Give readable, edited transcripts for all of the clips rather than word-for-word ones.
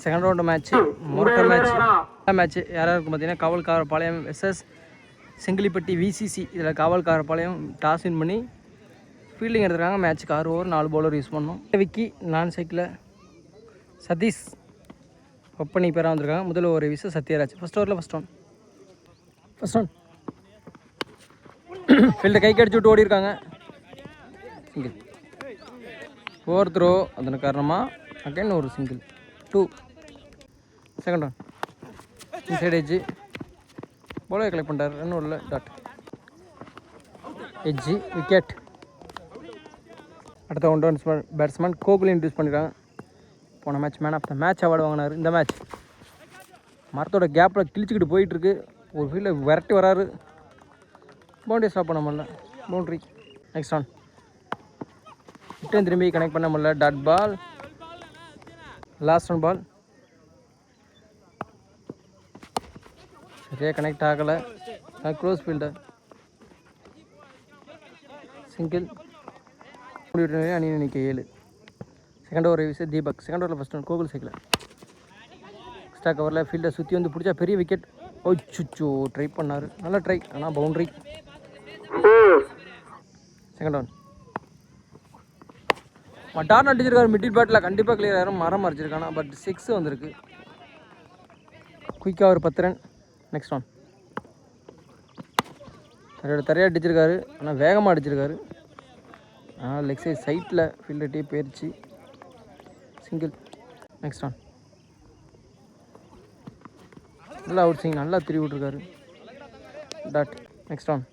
Second round match மொரட்டை match யாராக இருக்கும் பார்த்தீங்கன்னா காவல்காரபாளையம் வெர்சஸ் செங்கிலிப்பட்டி விசிசி. இதில் காவல்காரபாளையம் டாஸ் வின் பண்ணி ஃபீல்டிங் எடுத்துருக்காங்க. மேட்ச்சுக்கு 6 ஓவர் 4 பவுலர் யூஸ் பண்ணோம். விக்கி நான் சைக்கிளில் சதீஷ் ஒப்பனி பேராக வந்திருக்காங்க. முதல் ஓவர் வீச சத்யராஜ். ஃபஸ்ட் ஓவரில் ஃபஸ்ட் ஒன் ஃபீல்டை கைக்கு அடிச்சு விட்டு ஓடி இருக்காங்க. Single over throw. அதன் காரணமாக அகைன் ஒரு single 2. Second one inside edge bowler collect பண்ணுறாரு. ரன் ஓடல டாட் எட்ஜு விக்கெட். அடுத்த 1 ரன்ஸ் பேட்ஸ்மேன் கோகுல் இன்ட்ரூஸ் பண்ணியிருக்காங்க. போன match man of the match award வாங்கினார். இந்த மேட்ச் மரத்தோட கேப்பில் கிழிச்சிக்கிட்டு போயிட்டுருக்கு. ஒரு ஃபீல்டில் விரட்டி வராரு. பவுண்டரி ஸ்டாப் பண்ண முடியல. பவுண்ட்ரி. நெக்ஸ்ட் ஆன் ரிட்டன் திரும்பி கனெக்ட் பண்ண முடியல. Dot ball. Last one ball சரியாக கனெக்ட் ஆகலை. Close fielder. சிங்கிள். அணி இன்னைக்கு 7. செகண்ட் ஓவர் வீச தீபக். செகண்ட் ஓவரில் first one Gokul cycle extra கவரில் ஃபீல்டை சுற்றி வந்து பிடிச்சா பெரிய விக்கெட். சுச்சோ ட்ரை பண்ணார். நல்லா ட்ரை, ஆனால் பவுண்ட்ரி. செகண்ட் ஒன் மட்டார்னு அடிச்சிருக்காரு. மிடில் பேட்டில் கண்டிப்பாக கிளியர் ஆகிரும். மரம் மறைச்சிருக்கானா பட் 6 வந்திருக்கு. குயிக்காக ஒரு 10 ரன். நெக்ஸ்ட் ஒன் தரையாக அடிச்சிருக்காரு, ஆனால் வேகமாக அடிச்சிருக்காரு. லெக் சைட் சைட்டில் ஃபீல்டர் டீ போயிடுச்சு. சிங்கிள். நெக்ஸ்ட் ஒன் நல்லா அவுட் சிங் நல்லா திருவி விட்ருக்காரு. டாட். நெக்ஸ்ட் ஒன்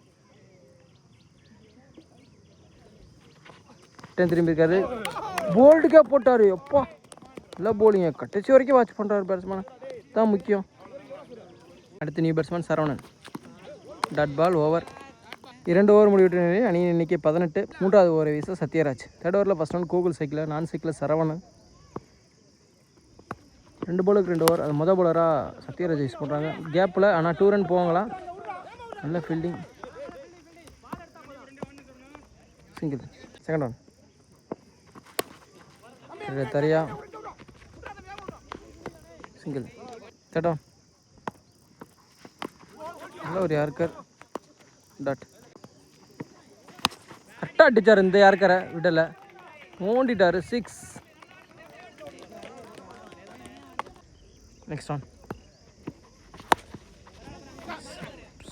திரும்பியிருக்காரு. போல்டுக்கே போட்டார். எப்பா நல்லா போலிங்க. கடைசி வரைக்கும் வாட்ச் பண்ணுறாரு பேட்ஸ்மேன். தான் முக்கியம். அடுத்து new batsman Saravanan. Dot ball. Over 2 over முடிவிட்டு அணி எண்ணிக்கை 18. 3வது ஓவர் வீச சத்யராஜ். தேர்ட் ஓவரில் ஃபஸ்ட் ஒன் கோகுல் சைக்கிளில் நான் சைக்கிளில் சரவணன். 2 பாலுக்கு 2 ஓவர். அது மொதல் பவுலராக சத்யராஜ் யூஸ் பண்ணுறாங்க கேப்பில். ஆனால் 2 ரன் போவாங்களா. நல்ல ஃபீல்டிங். சிங்கிள். செகண்ட் ஒன் தரையா சிங்கிள். தேர்ட் ஒன் நல்ல ஒரு யார்கர். டாட். கரெக்டாக அடித்தார். இந்த யார்கரை விடலை, ஓண்டிட்டார். 6. நெக்ஸ்ட் ஒன்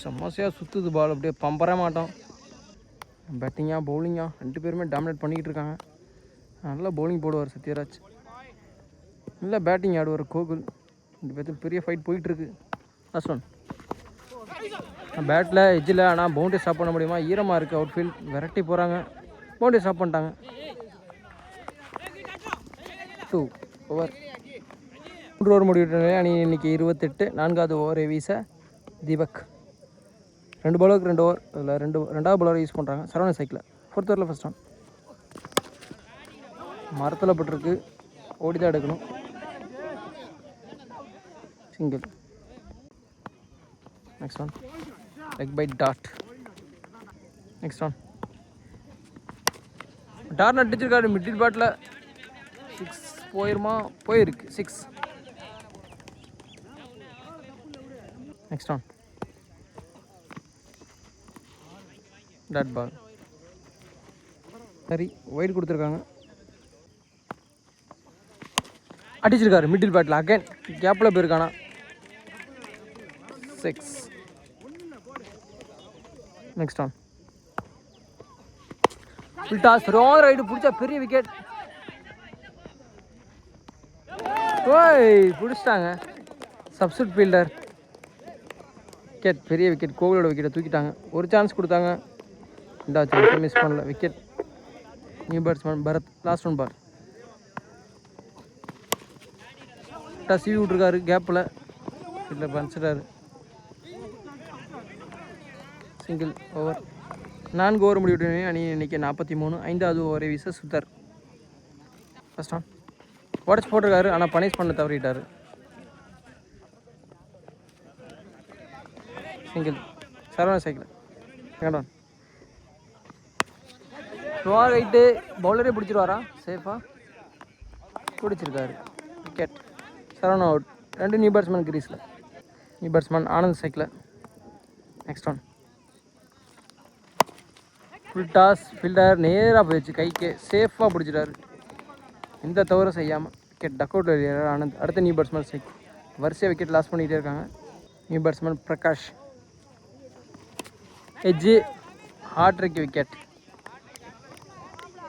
செம்மசியாக சுற்றுது பால். அப்படியே பம்பர மாட்டோம். பேட்டிங்காக பவுலிங்காக 2 பேருமே டாமினேட் பண்ணிக்கிட்டு இருக்காங்க. நல்லா பவுலிங் போடுவார் சத்யராஜ், நல்லா பேட்டிங் ஆடுவார் கோகுல். 2 பேர்த்துக்கு பெரிய ஃபைட் போயிட்டுருக்கு. லாஸ்ட் ஒன் பேட்டில் எஜ்ஜில். ஆனால் பவுண்டரி ஸ்டாப் பண்ண முடியுமா? ஈரமாக இருக்குது அவுட் ஃபீல்ட். விரட்டி போகிறாங்க. பவுண்டரி ஸ்டாப் பண்ணிட்டாங்க. 2 ஓவர் 3 ஓவர் முடிவிட்டு அணி இன்னைக்கு 28. 4வது ஓவரை வீச தீபக். 2 பாலுக்கு 2 ஓவர். அதில் 2வது பாலர் யூஸ் பண்ணுறாங்க. சரவணன் சைக்கிளில். 4th ஓவரில் ஃபஸ்ட் ஒன் மரத்தில் பட்டிருக்கு. ஓடி தான் எடுக்கணும். Single. Next one leg bye dot. Next one டார்ன் அடிச்சிருக்காரு மிடில் பேட்டில். 6 போயிருமா? போயிருக்கு. 6. Next one dot ball. சரி ஒயிட் கொடுத்துருக்காங்க. அடிச்சிருக்காரு மிடில் பேட்டில். அகைன் கேப்பில் போயிருக்கானா. 6. Next one full toss. ராங் ரைடு பிடிச்சா பெரிய விக்கெட். ஓய் பிடிச்சிட்டாங்க. Substitute fielder wicket. பெரிய விக்கெட். கோவிலோட விக்கெட்டை தூக்கிட்டாங்க. ஒரு சான்ஸ் கொடுத்தாங்க. 2வது சான்ஸ் மிஸ் பண்ணல. Wicket. New batsman Bharath. Last one ball. சீவி விட்ருக்காரு கேப்பில். ஃபீல்டில் பஞ்சிட்டாரு. சிங்கிள். ஓவர் 4 ஓவர் முடிவிட்டு அணி இன்னைக்கு 43. 5வது ஓவரை வீச சுத்தர். ஃபஸ்ட் ஒன் உடச்சி போட்டிருக்காரு, ஆனால் பனிஷ் பண்ண தவறிட்டார். Single. Saravana cycle. Second one ஸ்லோவாக ரைட்டு. பவுலரே பிடிச்சிருவாரா? சேஃபாக பிடிச்சிருக்காரு. விக்கெட். 7 அவுட். 2 நியூ பேட்ஸ்மேன் கிரீஸில். New batsman Anand cycle. Next one. Full toss. Fielder நேராக போயிடுச்சு கைக்கு. சேஃபாக பிடிச்சிட்டாரு, எந்த தவறும் செய்யாமல். விக்கெட் டக் அவுட் வெளியேறார் ஆனந்த். அடுத்த நியூ பேட்ஸ்மேன் ஸ்ட்ரைக். வரிசையாக விக்கெட் லாஸ் பண்ணிகிட்டே இருக்காங்க. New batsman Prakash. Edge hattrick wicket.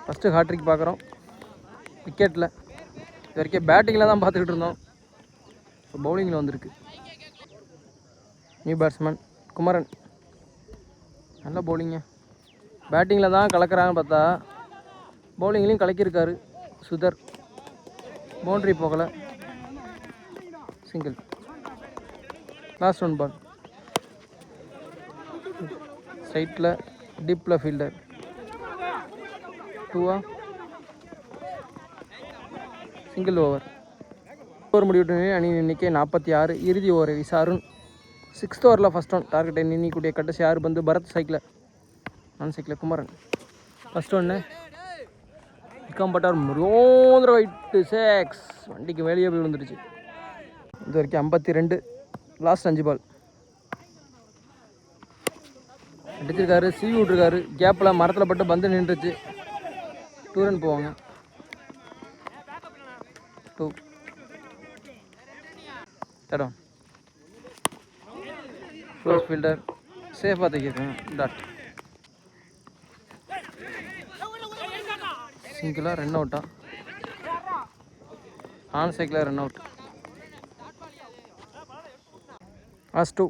First hattrick பார்க்குறோம் விக்கெட்டில். இது வரைக்கும் பேட்டிங்கில் தான் பார்த்துக்கிட்டு இருந்தோம், இப்போ பவுலிங்கில் வந்திருக்கு. New batsman Kumaran. நல்ல பவுலிங்க. பேட்டிங்கில் தான் கலக்கிறாங்கன்னு பார்த்தா பவுலிங்லேயும் கலக்கியிருக்காரு சுதர். பவுண்ட்ரி போகலை. சிங்கிள். Last one ball. சைட்டில் டீப்பில் ஃபீல்டர். 2 single over. ஓவர் முடிவிட்டு அணி எண்ணிக்கை 46. இறுதி ஓவர் வீச அருண். 6th ஓவரில் ஃபஸ்ட் ஒன். டார்கெட் எண்ணிக்கூடிய கடைசி 6 பந்து. பரத் சைக்கில். நான் சைக்கில் குமரன். ஃபஸ்ட் ஒன்று விக்கம்பட்டார். முரோந்திர வைட்டு 6. வண்டிக்கு வெளியே போய் விழுந்துருச்சு. இது வரைக்கும் 52. லாஸ்ட் 5 பால். அடிச்சிருக்காரு, சீவி விட்ருக்காரு. கேப்பில் மரத்தில் பட்டு பந்து நின்றுச்சு. 2 ரன் போவாங்க. 2 தடம். க்ளோஸ் ஃபீல்டர் சேஃபாக தைக்கிருக்காங்க. டாட். சிங்கிளாக ரன் அவுட்டா. ஆன் சைக்கிளாக ரன் அவுட். லாஸ்ட் 2.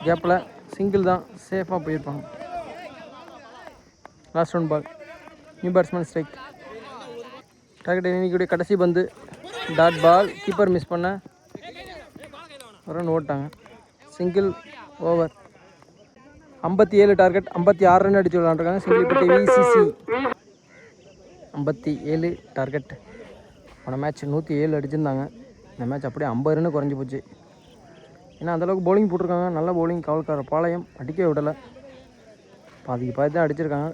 கேப்பில் சிங்கிள் தான், சேஃபாக போயிருப்பாங்க. Last 1 ball. New batsman strike. Target இன்னைக்கு கடைசி பந்து. Dot ball. கீப்பர் மிஸ் பண்ண ரன் ஓட்டாங்க. Single over. 57 டார்கெட். 56 ரன் அடிச்சு விளாண்டுருக்காங்க. சிங்கிள்பட்டி விசிசி 57 டார்கெட். போன மேட்ச் 107 அடிச்சிருந்தாங்க. இந்த மேட்ச் அப்படியே 50 ரன்னு குறைஞ்சி போச்சு. ஏன்னா அந்தளவுக்கு பவுலிங் போட்டிருக்காங்க. நல்ல பவுலிங். காவல்கார பாளையம் அடிக்க விடலை. பாதிக்கு பாதி தான் அடிச்சிருக்காங்க.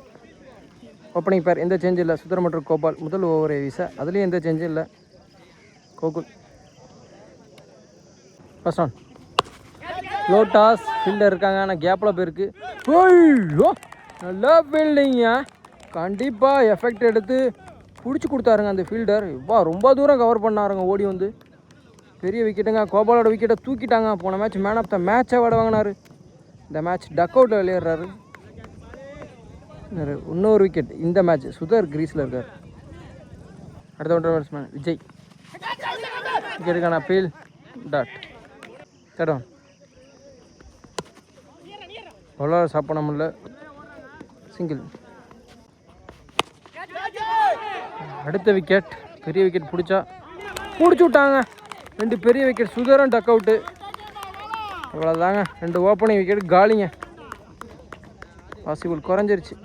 ஓப்பனிங் பேர் எந்த சேஞ்சும் இல்லை. சுந்தர் மற்றும் கோபால். முதல் ஓவரை வீச அதுலேயும் எந்த சேஞ்சும் இல்லை. Gokul. First on. Low toss. Fielder இருக்காங்க, ஆனால் கேப்பில் போயிருக்கு. ஐயோ நல்லா ஃபீல்டிங்க. கண்டிப்பாக எஃபெக்ட் எடுத்து பிடிச்சி கொடுத்தாருங்க அந்த ஃபீல்டர். இப்போ ரொம்ப தூரம் கவர் பண்ணாருங்க ஓடி வந்து. பெரிய விக்கெட்டுங்க. கோபாலோட விக்கெட்டை தூக்கிட்டாங்க. போன மேட்ச் மேன் ஆஃப் த மேட்சை விட வாங்கினார். இந்த மேட்ச் டக் அவுட்டில் விளையாடுறாரு. இன்னொரு விக்கெட். இந்த மேட்ச் சுதர் கிரீஸில் இருக்கார். அடுத்த ஒன்றரை பேட்ஸ்மேன் விஜய். விக்கெட்டுக்கான அப்பீல். டாட். தடம். பவுலர் ஸ்டாப் பண்ண முடியல. சிங்கிள். அடுத்த விக்கெட். பெரிய விக்கெட் பிடிச்சி விட்டாங்க. 2 பெரிய விக்கெட். சுதரும் டக் அவுட்டு. இவ்வளோதாங்க. 2 ஓப்பனிங் விக்கெட் காலிங்க. பாசிபிள் குறைஞ்சிருச்சு.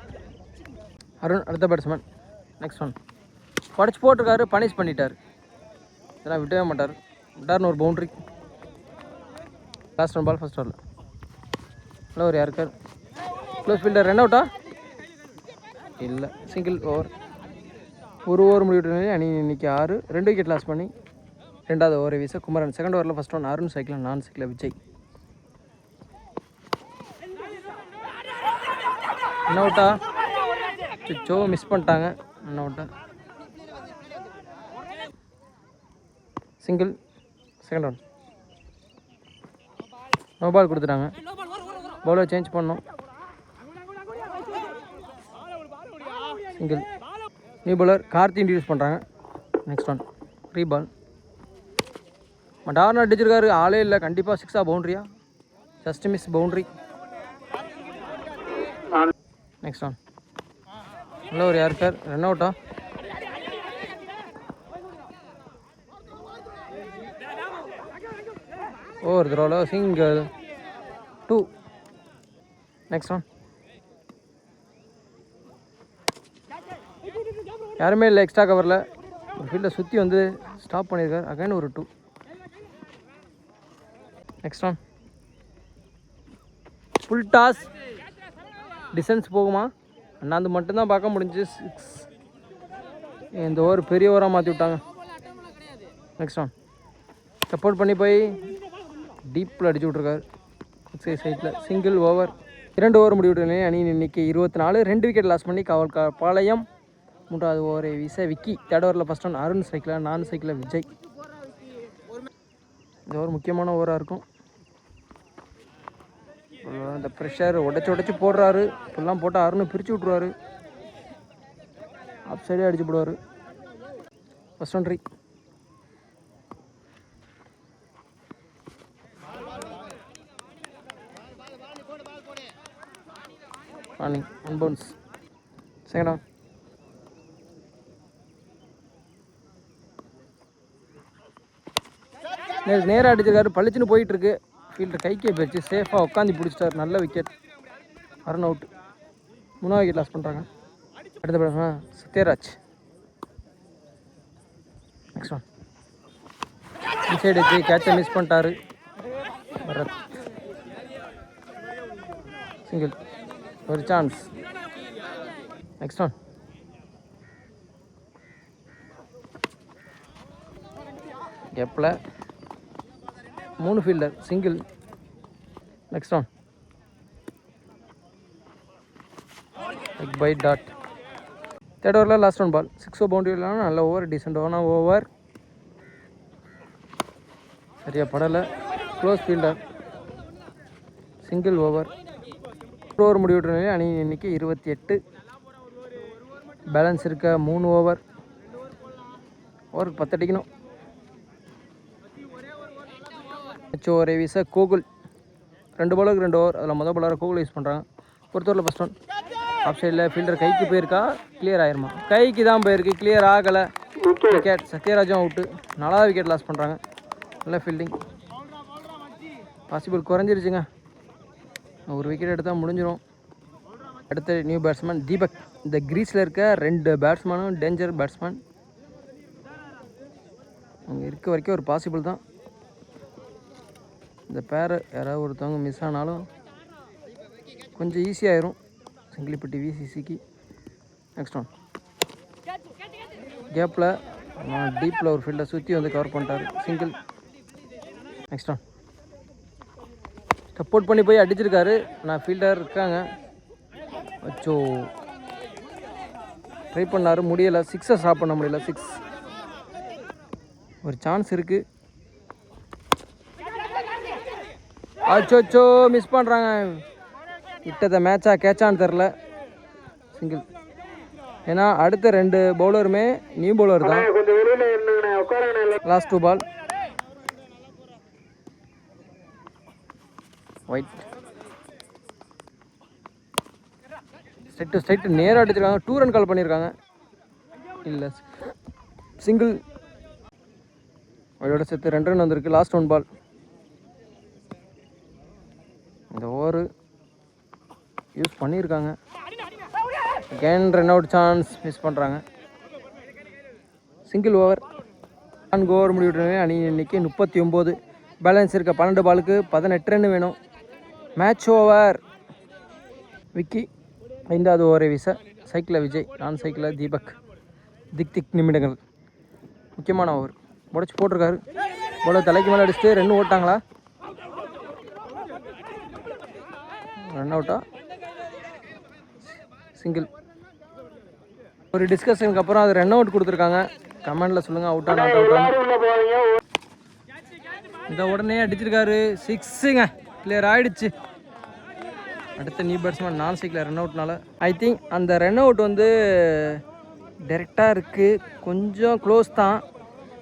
அருண் அடுத்த பேட்ஸ்மேன். Next one. படிச்சு போட்டிருக்காரு, பனிஷ் பண்ணிட்டார். இதெல்லாம் விட்டவே மாட்டார். விட்டார்னு ஒரு பவுண்ட்ரி. லாஸ்ட் 1 பால் ஃபர்ஸ்ட் ஓவரில். ஹலோ ஒரு யாருக்கார். Close fielder. ரன் அவுட்டா இல்லை. Single over. ஒரு ஓவர் முடிவிட்டு அணி இன்னைக்கு 6. 2 விக்கெட் லாஸ் பண்ணி 2வது ஓவரை வீச குமரன். செகண்ட் ஓவரில் ஃபர்ஸ்ட் ஒன். அருண் சைக்கிள். நான் சைக்கிள் விஜய். ரன் அவுட்டா. சிச்சோ மிஸ் பண்ணிட்டாங்க. ரன் அவுட்டா. Single. Second one. No ball கொடுத்துட்டாங்க. பவுலர் சேஞ்ச் பண்ணோம். Single. New bowler Karthi introduce பண்ணுறாங்க. Next one. Free ball. மடார்னு அடிச்சிருக்காரு. ஆளே இல்லை. கண்டிப்பாக 6 பவுண்ட்ரியா. Just miss boundary. Next one. நல்ல ஒரு யாருக்கார். ரன் அவுட்டா. ஓவர் த்ரோவில் சிங்கிள். 2. Next one. யாருமே இல்லை எக்ஸ்ட்ரா கவரில். ஒரு ஃபீல்டை சுற்றி வந்து ஸ்டாப் பண்ணியிருக்கார். அகைன் ஒரு 2. Next one. Full toss. Distance போகுமா? அண்ணாந்து மட்டும்தான் பார்க்க முடிஞ்சு. 6. இந்த ஓவர் பெரிய ஓவராக மாற்றி விட்டாங்க. நெக்ஸ்ட் ஒன் சப்போர்ட் பண்ணி போய் டீப்பில் அடிச்சு விட்ருக்காரு எக்ஸைஸ் சைட்டில். Single over. 2 ஓவர் முடிவுடைய அணியின் எண்ணிக்கை 24. 2 விக்கெட் லாஸ் பண்ணி பாளையம். 3வது ஓவரை வீச விக்கி. 3rd ஓவரில் ஃபஸ்ட் ஒன் அருண் சைக்கிள், 4 சைக்கிளில் விஜய். இந்த ஓவர் முக்கியமான ஓவராக இருக்கும். இந்த ப்ரெஷர் உடச்சி போடுறாரு. இப்பெல்லாம் போட்டால் அருண் பிரித்து விட்ருவார். ஆஃப் சைடே அடிச்சு போடுவார். First one try. One bounce. Second on. நேராக அடிச்சிருக்காரு. பளிச்சுன்னு போயிட்டுருக்கு. ஃபீல்டர் கைக்கே போயிடுச்சு. சேஃபாக உட்காந்து பிடிச்சிட்டார். நல்ல விக்கெட். அருண் அவுட். 3வது விக்கெட் லாஸ் பண்ணுறாங்க. அடுத்த batsman Sathyaraj. Next one inside வச்சு கேட்சை மிஸ் பண்ணிட்டாரு பரத். சிங்கிள். ஒரு சான்ஸ். நெக்ஸ்ட் ஒன் கேப்பில் 3 fielder. Single. Next one leg bye dot. 3rd ஓவரில் லாஸ்ட் ஒன் பால். 6 பவுண்டரி இல்லாமல் நல்ல ஓவர். டீசெண்டான ஓவர். சரியா படலை. Close fielder. Single over. Over முடிவுற்ற நிலையில் அணியின் எண்ணிக்கை 28. பேலன்ஸ் இருக்க 3 ஓவர். ஓவருக்கு 10 அடிக்கணும். ஓவரை வீச கோகுல். 2 பாலுக்கு 2 ஓவர். அதில் மொதல் பாலராக கோகுல் யூஸ் பண்ணுறாங்க. பொறுத்தவரையில் ஃபஸ்ட் ஒன் ஆஃப் சைடில். ஃபீல்டர் கைக்கு போயிருக்கா, கிளியர் ஆயிருமா? கைக்கு தான் போயிருக்கு, கிளியர் ஆகலை. விக்கெட். சத்யராஜும் அவுட்டு. 4வது விக்கெட் லாஸ் பண்ணுறாங்க. நல்ல ஃபீல்டிங். பாசிபிள் குறைஞ்சிருச்சுங்க. ஒரு விக்கெட் எடுத்தால் முடிஞ்சிடும். அடுத்த நியூ பேட்ஸ்மேன் தீபக். இந்த கிரீஸில் இருக்க 2 பேட்ஸ்மேனும் டேஞ்சர் பேட்ஸ்மேன். அவங்க இருக்க வரைக்கும் ஒரு பாசிபிள் தான். இந்த பேரை யாராவது ஒருத்தவங்க மிஸ் ஆனாலும் கொஞ்சம் ஈஸியாகிடும் சிங்கிளிப்பட்டி விசிசிக்கு. நெக்ஸ்ட் ஒன் கேப்பில் டீப்பில் ஒரு ஃபீல்டை சுற்றி வந்து கவர் பண்ணிட்டார். சிங்கிள். நெக்ஸ்ட் ஒன் சப்போர்ட் பண்ணி போய் அடிச்சிருக்காரு. நான் ஃபீல்டர் இருக்காங்க. அச்சோ ட்ரை பண்ணார், முடியலை. 6 ஸ்டாப் பண்ண முடியல. 6. ஒரு சான்ஸ் இருக்குது. அச்சோ மிஸ் பண்ணுறாங்க. விட்டதை மேட்சாக கேட்சான்னு தெரில. சிங்கிள். ஏன்னா அடுத்த 2 பவுலருமே நியூ பவுலர் தான். லாஸ்ட் 2 பால். ஒயிட். ஸ்ட்ரைட்டு நேராக அடிச்சிருக்காங்க. 2 ரன் கால் பண்ணியிருக்காங்க. இல்லை சிங்கிள். அதோட சேர்த்து 2 ரன் வந்திருக்கு. Last 1 ball. இந்த ஓவர் யூஸ் பண்ணியிருக்காங்க. Again run out chance miss பண்ணுறாங்க. Single over. 4 ஓவர் முடிவுடைய அணியின் எண்ணிக்கை 39. பேலன்ஸ் இருக்க 12 பாலுக்கு 18 ரன் வேணும். Match over. விக்கி. 5வது ஓவரை வீச சைக்கிளில் விஜய், 4 சைக்கிளில் தீபக். திக் நிமிடங்கள். முக்கியமான ஓவர். உடச்சி போட்டிருக்காரு. போல தலைக்கு மேலே அடிச்சுட்டு 2 ஓட்டாங்களா? ரன் அவுட்டா? சிங்கிள். ஒரு டிஸ்கஷனுக்கு அப்புறம் அது ரன் அவுட் கொடுத்துருக்காங்க. கமெண்டில் சொல்லுங்கள் அவுட்டா நாட் அவுட்டாக. இந்த உடனே அடிச்சிருக்காரு. 6ங்க. கிளியர் ஆகிடுச்சு. அடுத்த நியூ பேட்ஸ்மேன் 4 சைக்கிள் ரன் அவுட்னால ஐ திங்க் அந்த ரன் அவுட் வந்து டேரெக்டாக இருக்குது. கொஞ்சம் க்ளோஸ் தான்.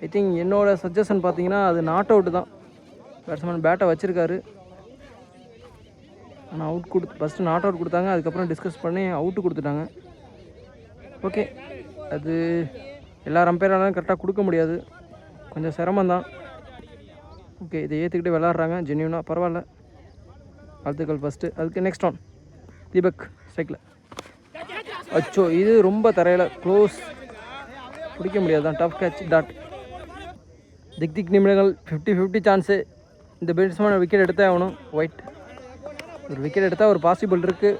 ஐ திங்க் என்னோடய சஜஷன் பார்த்தீங்கன்னா அது நாட் அவுட்டு தான். பேட்ஸ்மேன் பேட்டை வச்சுருக்காரு. ஆனால் அவுட் ஃபஸ்ட்டு நாட் அவுட் கொடுத்தாங்க. அதுக்கப்புறம் டிஸ்கஸ் பண்ணி அவுட்டு கொடுத்துட்டாங்க. ஓகே, அது எல்லா அம்பையராலும் கரெக்டாக கொடுக்க முடியாது. கொஞ்சம் சிரமந்தான். ஓகே, இதை ஏற்றுக்கிட்டு விளாட்றாங்க ஜென்யூனாக. பரவாயில்ல, வாழ்த்துக்கள் ஃபஸ்ட்டு. அதுக்கு நெக்ஸ்ட் ஒன் தீபக் ஸ்ட்ரைக்கில். அச்சோ, இது ரொம்ப தரையில் க்ளோஸ். பிடிக்க முடியாது தான். Tough catch. டாட். திக் நிமிடங்கள். 50-50 சான்ஸு. இந்த பேட்ஸ்மேன் விக்கெட் எடுத்தே ஆகணும். ஒயிட். ஒரு விக்கெட் எடுத்தால் ஒரு பாசிபிள் இருக்குது.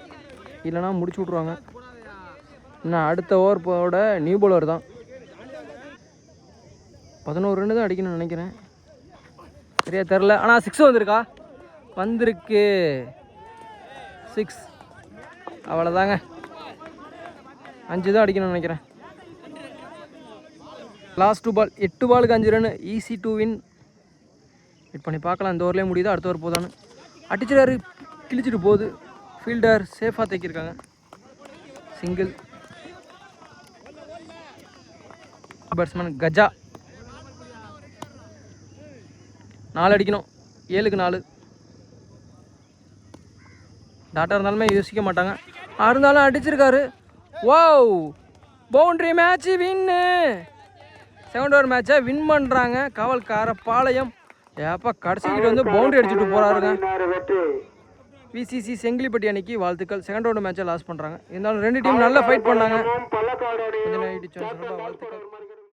இல்லைனா முடிச்சு விட்ருவாங்க. இன்னும் அடுத்த ஓவர் போட நியூ பவுலர் தான். 11 ரன்னு தான் அடிக்கணும்னு நினைக்கிறேன், சரியா தெரில. ஆனால் 6 வந்திருக்கா, வந்திருக்கு 6. அவ்வளோதாங்க, 5 தான் அடிக்கணும்னு நினைக்கிறேன். லாஸ்ட் 2 பால், 8 பாலுக்கு 5 run, easy to win. Wait பண்ணி பார்க்கலாம் இந்த ஓவர்லேயே முடியுதா அடுத்த ஓவர் போதான்னு. அடிச்சிடாரு, கிழிச்சிட்டு போகுது. ஃபீல்டர் சேஃபாக தைக்கிருக்காங்க, சிங்கிள். பேட்ஸ்மேன் கஜா 4 அடிக்கணும், 7க்கு 4. டாட்டா இருந்தாலுமே யோசிக்க மாட்டாங்க, இருந்தாலும் அடிச்சிருக்காரு. வாவ், பவுண்ட்ரி மேட்ச்சு வின்னு. 7th ஓவர் மேட்சை வின் பண்ணுறாங்க காவல்கார பாளையம். ஏப்பா கடைசிக்கிட்டு வந்து பவுண்டரி அடிச்சுட்டு போகிறாருங்க. விசிசி செங்கிலிப்பட்டி அன்னைக்கு வாழ்த்துக்கள். 2nd ரவுண்டு மேட்சை லாஸ் பண்ணுறாங்க. இருந்தாலும் 2 டீம் நல்லா ஃபைட் பண்ணாங்க. கொஞ்சம் வாழ்த்துக்கள்.